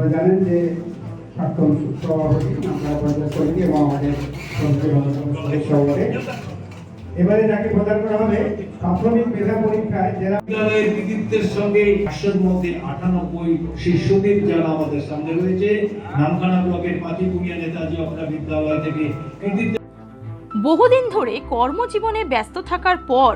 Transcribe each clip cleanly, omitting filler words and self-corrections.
আপনারা জানেন যে প্রাক্তন সভাপতি আমরা পঞ্চায়েত কমিটি এবং আমাদের সভাপতি এবারে যাকে প্রদান করা হবে প্রাথমিক মেধা পরীক্ষায় যারা বিদ্যালয়ের কৃতিত্বের সঙ্গে 500 মধ্যে 98 শিশুদের যারা আমাদের সামনে রয়েছে নামখানা ব্লকের পাতিপুরিয়া নেতাজি অপরা বিদ্যালয় থেকে কৃতিত্ব। বহুদিন ধরে কর্মজীবনে ব্যস্ত থাকার পর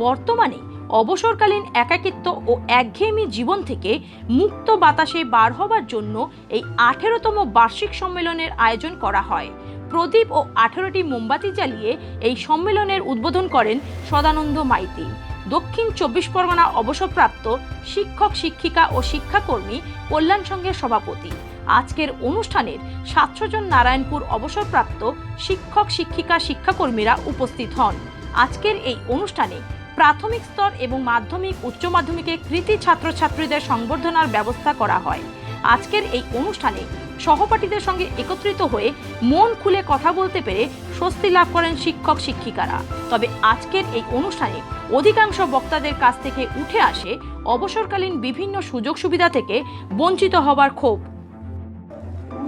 বর্তমানে অবসরকালীন একাকিত্ব ও একঘেয়েমি জীবন থেকে মুক্ত বাতাসে বার হবার জন্য এই 18তম বার্ষিক সম্মেলনের আয়োজন করা হয়। প্রদীপ ও 18টি মোমবাতি জ্বালিয়ে এই সম্মেলনের উদ্বোধন করেন সদানন্দ মাইতি, দক্ষিণ 24 পরগনা অবসরপ্রাপ্ত শিক্ষক শিক্ষিকা ও শিক্ষাকর্মী কল্যাণ সংঘের সভাপতি। আজকের অনুষ্ঠানের 700 জন নারায়ণপুর অবসরপ্রাপ্ত শিক্ষক শিক্ষিকা শিক্ষাকর্মীরা উপস্থিত হন। আজকের এই অনুষ্ঠানে প্রাথমিক স্তর এবং মাধ্যমিক উচ্চ মাধ্যমিকের কৃতি ছাত্রছাত্রীদের সংবর্ধনার ব্যবস্থা করা হয়। আজকের এই অনুষ্ঠানে সহপাঠীদের সঙ্গে একত্রিত হয়ে মন খুলে কথা বলতে পেরে স্বস্তি লাভ করেন শিক্ষক শিক্ষিকারা। তবে আজকের এই অনুষ্ঠানে অধিকাংশ বক্তাদের কাছ থেকে উঠে আসে অবসরকালীন বিভিন্ন সুযোগ সুবিধা থেকে বঞ্চিত হবার ক্ষোভ।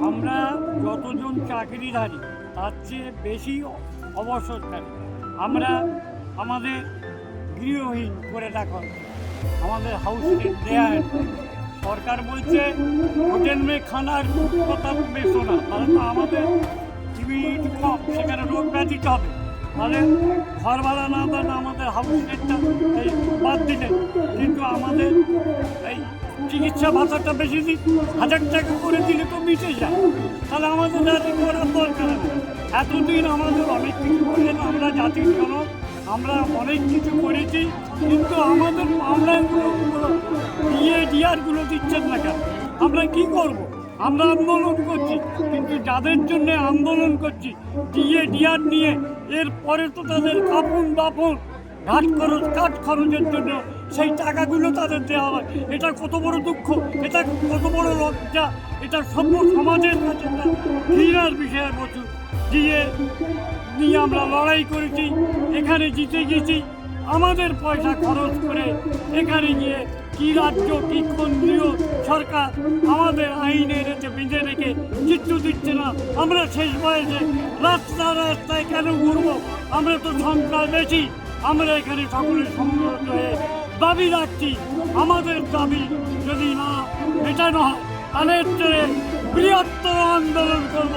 আমরা যতজন চাকরিধারী তার চেয়ে বেশি অবসরকারী, আমরা আমাদের গৃহহীন করে রাখা হচ্ছে, আমাদের হাউস রেন্ট দেয়া সরকার বলছে হোটেল মে খানার কথা বেশো না, তাহলে তো আমাদের ইমিউনিটি কম, সেখানে রোগ ব্যাধিতে হবে, তাহলে ঘর ভাড়া না দেন আমাদের হাউস রেন্টটা এই বাদ দিলেন, কিন্তু আমাদের এই চিকিৎসা ভাতাটা বেশি দিন 1000 টাকা করে দিলে তো মিটে যায়, তাহলে আমাদের জাতি করার দরকার নেই। এতদিন আমাদের অনেক কিছু করলেন, আমরা জাতির জনক, আমরা অনেক কিছু করেছি, কিন্তু আমাদের মামলাগুলো ডিআরগুলো দিচ্ছেন না কেন? আমরা কি করব? আমরা আন্দোলন করছি, কিন্তু যাদের জন্য আন্দোলন করছি ডিআর নিয়ে, এরপরে তো তাদের কাপড় বাপড় কাঠ খরচের জন্য সেই টাকাগুলো তাদের দেওয়া হয়। এটা কত বড় দুঃখ, এটা কত বড় লজ্জা, এটা সভ্য সমাজের কাছে ঘৃণার বিষয়ে প্রচুর। দিয়ে নিয়ে আমরা লড়াই করেছি, এখানে জিতে গেছি, আমাদের পয়সা খরচ করে এখানে গিয়ে কি রাজ্য কি কেন্দ্রীয় সরকার আমাদের আইনের বেঁধে রেখে চিত্র দিচ্ছে না। আমরা শেষ বয়সে রাস্তায় কেন ঘুরবো? আমরা তো সংখ্যা বেশি, আমরা এখানে সকলে সম্মিলিত হয়ে দাবি রাখছি। আমাদের দাবি যদি না মেটানো হয় তাহলে বৃহত্তর আন্দোলন করব,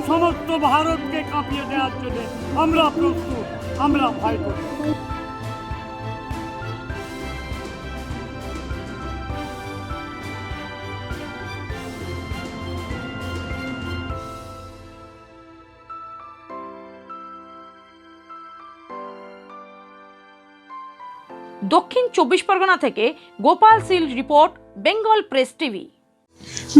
সমস্ত ভারতকে কাঁপিয়ে দেওয়ার জন্য আমরা প্রস্তুত, আমরা ভয় করি। দক্ষিণ 24 পরগনা থেকে Gopal seal report, Bengal press TV.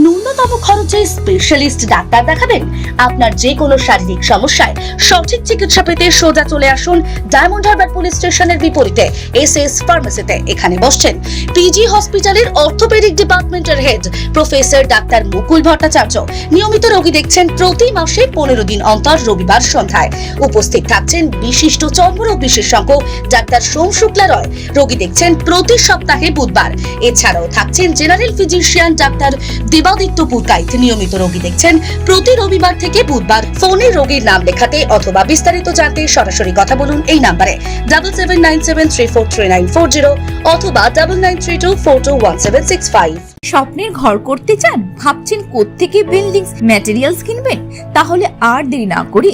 ন্যূনতম খরচে স্পেশালিস্ট ডাক্তার দেখাবেন? আপনার যে কোনো শারীরিক সমস্যায় সঠিক চিকিৎসা পেতে সোজা চলে আসুন ডায়মন্ড হারবার পুলিশ স্টেশনের বিপরীতে এসএস ফার্মেসিতে। এখানে বসছেন পিজি হসপিটালের অর্থোপেডিক ডিপার্টমেন্টের হেড প্রফেসর ডাক্তার মুকুল ভট্টাচার্য। নিয়মিত রোগী দেখছেন প্রতি মাসে 15 দিন অন্তর রবিবার সন্ধ্যায়। উপস্থিত থাকছেন বিশিষ্ট চর্মরোগ বিশেষজ্ঞ ডাক্তার সোম শুক্লা রয়। রোগী দেখছেন প্রতি সপ্তাহে বুধবার। এছাড়াও থাকছেন general physician doctor Debaditya Purkait. নিয়মিত রোগী দেখছেন প্রতি রবিবার থেকে বুধবার। ফোনে রোগীর নাম লেখাতে অথবা বিস্তারিত জানতে সরাসরি কথা বলুন এই নম্বরে 7797343940 অথবা 9932421765। স্বপ্নের ঘর করতে চান? ভাবছেন কোত্থেকে বিল্ডিংস ম্যাটেরিয়ালস কিনবেন? তাহলে আর দেরি না করে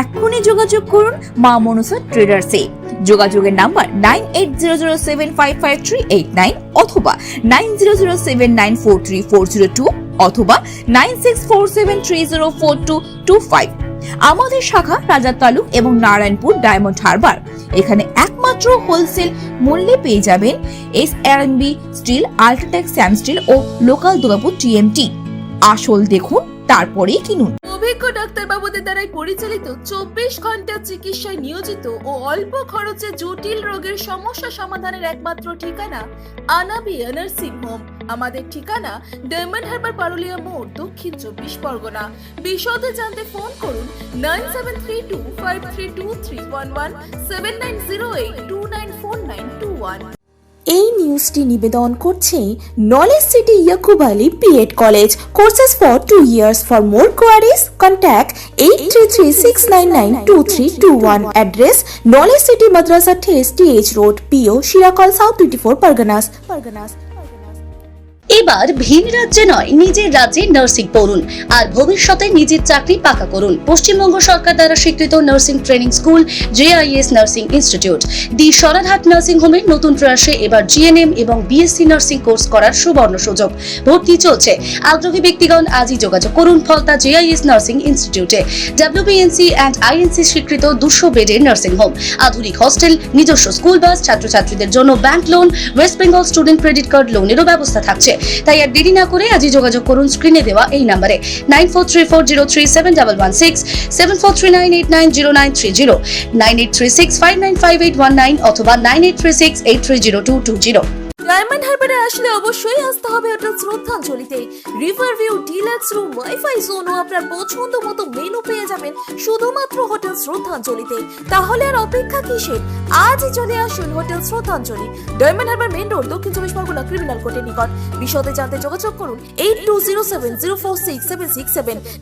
এক্ষুনি যোগাযোগ করুন মা মনসা ট্রেডার্সে। যোগাযোগের নাম্বার 9800755389 অথবা 9007943402 অথবা 9647304225। আমাদের শাখা রাজার তালুক এবং নারায়ণপুর ডায়মন্ড হারবার। এখানে একমাত্র হোলসেল মূল্যে পেয়ে যাবেন SRMB steel, UltraTech Sam steel ও লোকাল দুর্গাপুর টিএমটি। আসল দেখুন তারপরেই কিনুন। অভিজ্ঞ ডাক্তারবাবুদের দ্বারাই পরিচালিত 24 ঘন্টা চিকিৎসায় নিয়োজিত ও অল্প খরচে জটিল রোগের সমস্যা সমাধানের একমাত্র ঠিকানা আনাবিয়া নার্সিং হোম। আমাদের ঠিকানা ডায়মন্ড হারবার পারুলিয়া মোড়, দক্ষিণ 24 পরগনা। বিশদে জানতে ফোন করুন 9732532311 7908294921। এই নিউজটি নিবেদন করছে knowledge city Yakub Ali BEd college courses for 2 years for more queries contact 8336992321 address knowledge city মাদ্রাসা ঠেস TH road PO Shirakol south 24 Parganas. এবার ভিন রাজ্যে নয় নিজের রাজ্যে নার্সিং পড়ুন আর ভবিষ্যতে নিজের চাকরি পাকা করুন। পশ্চিমবঙ্গ সরকার দ্বারা স্বীকৃত nursing training school JIS nursing institute the Sararhat nursing হোমের নতুন প্রয়াসে এবার GNM এবং BSc নার্সিং কোর্স করার সুবর্ণ সুযোগ। ভর্তি চলছে। আগ্রহী ব্যক্তিগণ আজই যোগাযোগ করুন ফলতা JIS নার্সিং ইনস্টিটিউটে। WBNC অ্যান্ড INC স্বীকৃত 200 বেডের নার্সিং হোম, আধুনিক হস্টেল, নিজস্ব স্কুল বাস, ছাত্রছাত্রীদের জন্য bank loan, West Bengal student credit card লোনেরও ব্যবস্থা থাকছে। তাই আর দেরি না করে আজই যোগাযোগ করুন স্ক্রিনে দেওয়া এই নম্বরে 9434037116, 7439890930, 9836595819 অথবা 9836830220। ডায়মন্ড হারবারে আসলে অবশ্যই আসতে হবে হোটেল শ্রদ্ধাঞ্জলিতে। River view deluxe room, wifi zone ও আপনার পছন্দ মতো মেনু পেয়ে যাবেন শুধুমাত্র হোটেল শ্রদ্ধাঞ্জলিতে। তাহলে আর অপেক্ষা কিসের? আজই চলে আসুন হোটেল শ্রদ্ধাঞ্জলি, ডায়মন্ড হারবার মেইন রোড, দক্ষিণ 24 পরগনা, ক্রিমিনাল কোর্টের নিকট। বিশদে জানতে যোগাযোগ করুন 8207046767।